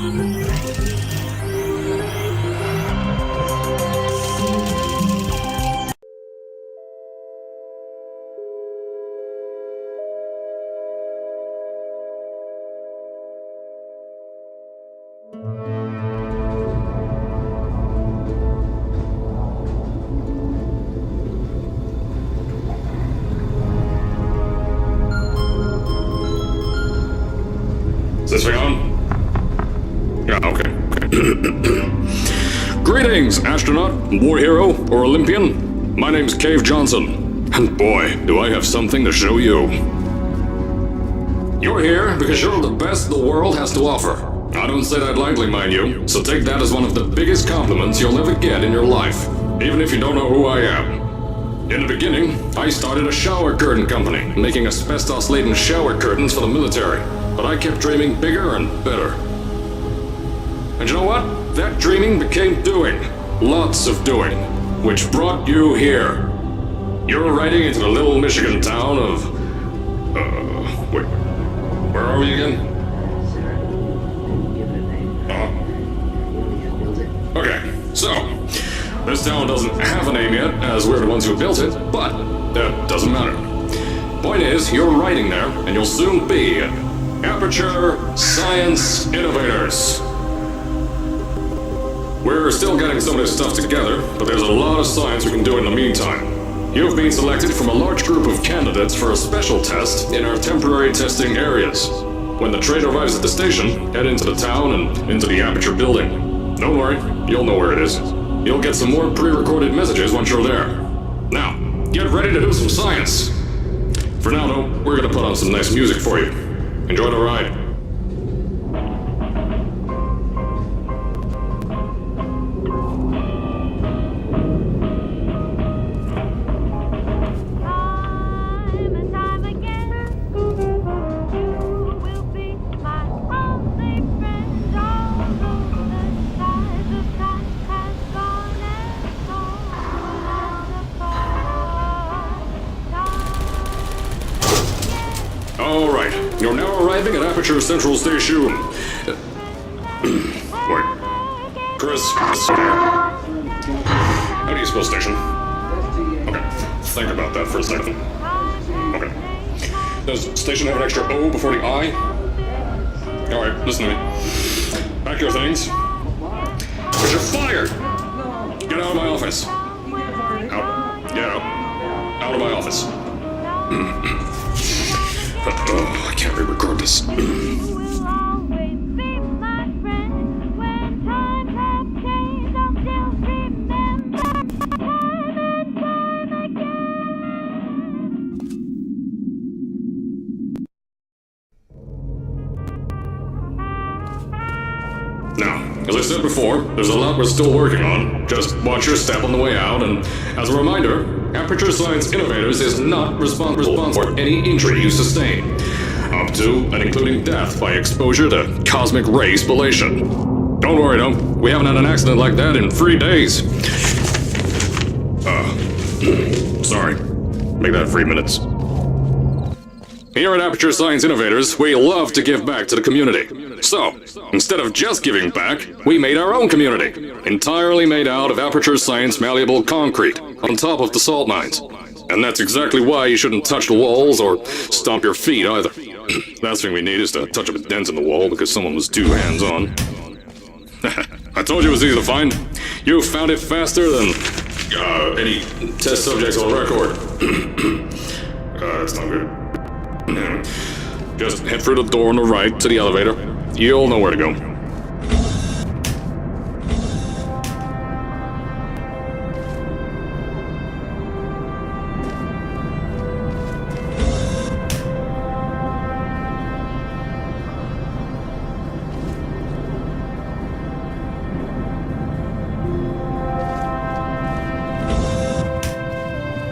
Is this thing on? Yeah, okay. Greetings, astronaut, war hero, or Olympian. My name's Cave Johnson, and boy, do I have something to show you. You're here because you're the best the world has to offer. I don't say that lightly, mind you, so take that as one of the biggest compliments you'll ever get in your life, even if you don't know who I am. In the beginning, I started a shower curtain company, making asbestos-laden shower curtains for the military. But I kept dreaming bigger and better. And you know what? That dreaming became doing. Lots of doing. Which brought you here. You're riding into the little Michigan town of... wait. Where are we again? Okay, so... this town doesn't have a name yet, as we're the ones who built it, but that doesn't matter. Point is, you're riding there, and you'll soon be... Aperture Science Innovators. We're still getting some of this stuff together, but there's a lot of science we can do in the meantime. You've been selected from a large group of candidates for a special test in our temporary testing areas. When the train arrives at the station, head into the town and into the Aperture building. Don't worry, you'll know where it is. You'll get some more pre-recorded messages once you're there. Now, get ready to do some science. For now, though, we're gonna put on some nice music for you. Enjoy the ride. Time and time again, you will be my only friend. Although the size of time has gone and so has the All right, you're now arriving at Aperture Central Station. Wait, Chris. How do you spell station? Okay, think about that for a second. Okay. Does station have an extra O before the I? All right, listen to me. Pack your things. Because you're fired. Get out of my office. Out. Get out. Out of my office. Oh, I can't re-record this. You will always be my friend. When times have changed, I'll still remember time and time again. Now, as I said before, there's a lot we're still working on. Just watch your step on the way out, and as a reminder, Aperture Science Innovators is not responsible for any injury you sustain, up to and including death by exposure to cosmic ray spallation. Don't worry though, we haven't had an accident like that in 3 days. Sorry. Make that 3 minutes. Here at Aperture Science Innovators, we love to give back to the community. So, instead of just giving back, we made our own community, entirely made out of Aperture Science malleable concrete, on top of the salt mines. And that's exactly why you shouldn't touch the walls or stomp your feet either. Last thing we need is to touch up a dent in the wall because someone was too hands-on. I told you it was easy to find. You found it faster than any test subjects on record. That's not good. Just head through the door on the right to the elevator. You'll know where to go.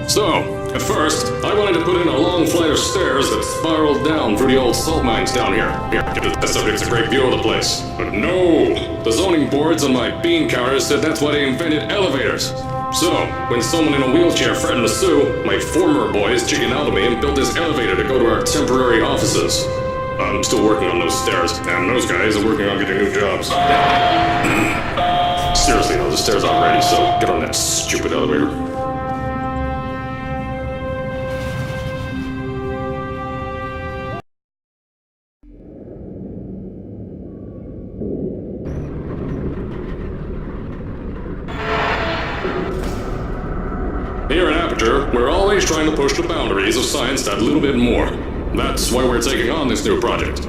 So, at first, I wanted to put in a long flight of stairs that spiraled down through the old salt mines down here. The subject's a great view of the place. But no! The zoning boards on my bean counters said that's why they invented elevators. So, when someone in a wheelchair threatened to sue, my former boys chickened out of me and built this elevator to go to our temporary offices. I'm still working on those stairs, and those guys are working on getting new jobs. Seriously though, the stairs aren't ready, so get on that stupid elevator. Here at Aperture, we're always trying to push the boundaries of science that little bit more. That's why we're taking on this new project.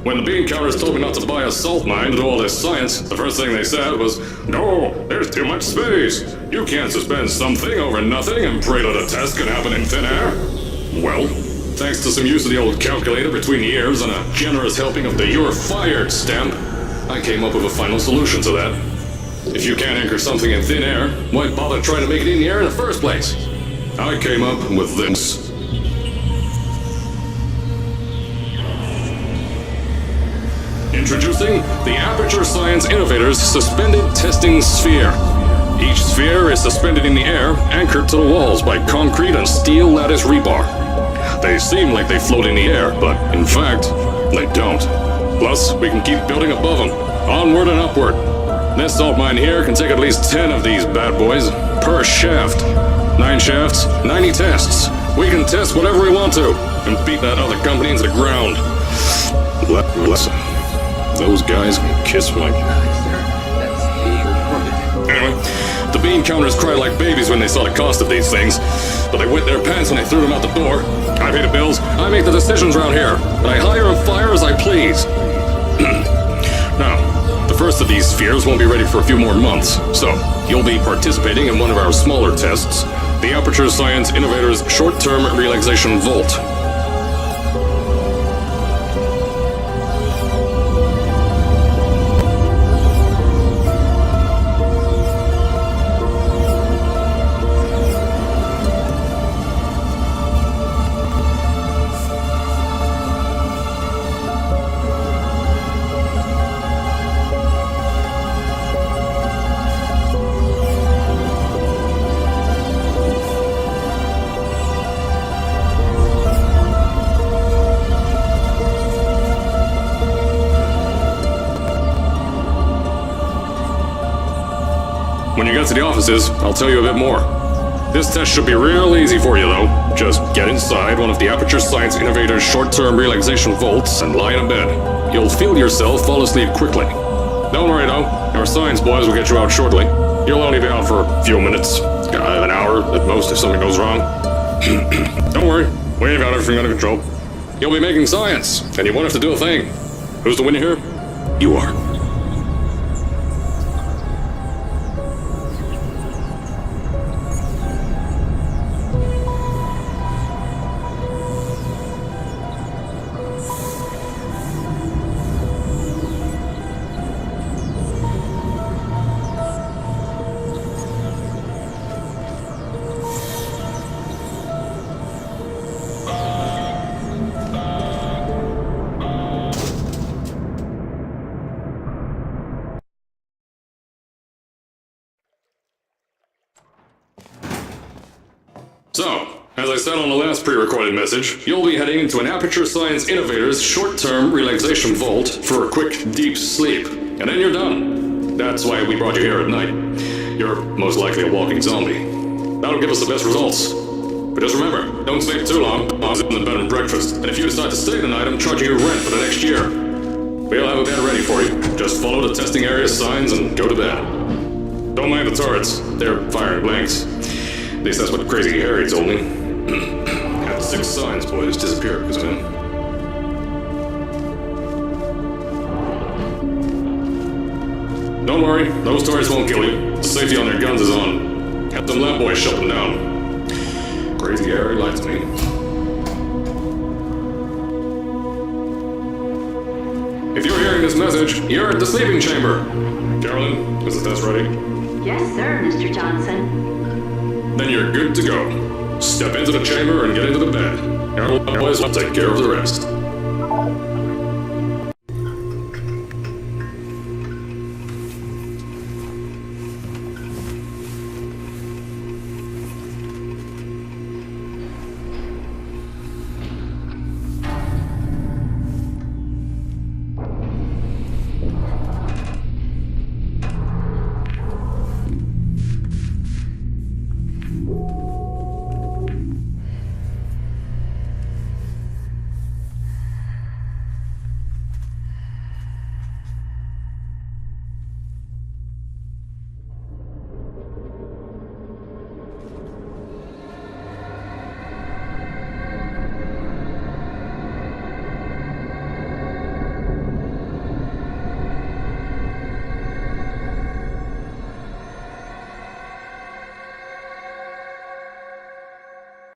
When the bean counters told me not to buy a salt mine to do all this science, the first thing they said was, "No, there's too much space. You can't suspend something over nothing and pray that a test can happen in thin air." Well, thanks to some use of the old calculator between the ears and a generous helping of the "you're fired" stamp, I came up with a final solution to that. If you can't anchor something in thin air, why bother trying to make it in the air in the first place? I came up with this. Introducing the Aperture Science Innovators Suspended Testing Sphere. Each sphere is suspended in the air, anchored to the walls by concrete and steel lattice rebar. They seem like they float in the air, but in fact, they don't. Plus, we can keep building above them, onward and upward. This salt mine here can take at least 10 of these bad boys per shaft. 9 shafts, 90 tests. We can test whatever we want to and beat that other company into the ground. Listen, those guys can kiss my... Anyway, the bean counters cried like babies when they saw the cost of these things, but they wet their pants when they threw them out the door. I pay the bills, I make the decisions around here, and I hire and fire as I please. Now, the first of these spheres won't be ready for a few more months, so you'll be participating in one of our smaller tests, the Aperture Science Innovators Short-Term Relaxation Vault. When you get to the offices, I'll tell you a bit more. This test should be real easy for you, though. Just get inside one of the Aperture Science Innovators short-term relaxation vaults and lie in a bed. You'll feel yourself fall asleep quickly. Don't worry, though. Our science boys will get you out shortly. You'll only be out for a few minutes. An hour at most if something goes wrong. Don't worry. We've got everything under control. You'll be making science, and you won't have to do a thing. Who's the winner here? You are. So, as I said on the last pre-recorded message, you'll be heading into an Aperture Science Innovators short-term relaxation vault for a quick, deep sleep. And then you're done. That's why we brought you here at night. You're most likely a walking zombie. That'll give us the best results. But just remember, don't sleep too long. I'm in the bed and breakfast. And if you decide to stay tonight, I'm charging you rent for the next year. We'll have a bed ready for you. Just follow the testing area signs and go to bed. Don't mind the turrets. They're firing blanks. At least that's what Crazy Harry told me. Had 6 science boys disappear because of him. Don't worry, those turrets won't kill you. The safety on their guns is on. Have them lab boys shut them down. Crazy Harry lied to me. If you're hearing this message, you're at the sleeping chamber. Carolyn, is the test ready? Yes, sir, Mr. Johnson. Then you're good to go. Step into the chamber and get into the bed. Our boys will take care of the rest.